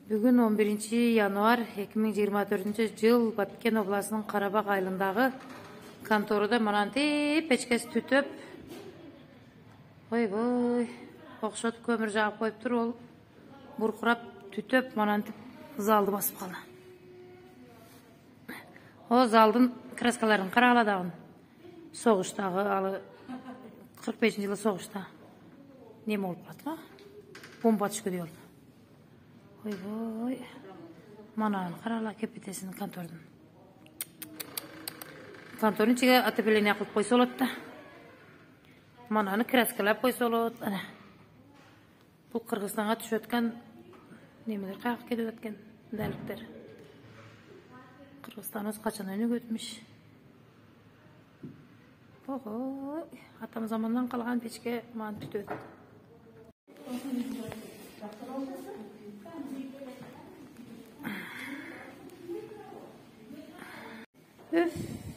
Бүгін 11 январ 2024 жыл Баткен обласының Қарабақ айылындағы конторада манан печкесі түтіп, ой, оқшот көмір жағып қойып тұр, ол бұрқырап түтіп, манан залды басып қалды. О залдың краскаларын қарағаладағын соғыштағы, алы 45 жылы соғышта нем олып барды ма? Бомба түшкөдей олды. Ой, манан қарағала кепетесінің контордың. Контордың чеге атапелені ақылып қойсы олатты. Мананы краскалап қойсы олатты. Бұл Қырғызстанға түшіп өткен немелер қағып кетіп өткен дәліктер. Қырғызстан өз қачан өне көтміш. Атам заманнан қалған печке маған түтіп өтті. Üf.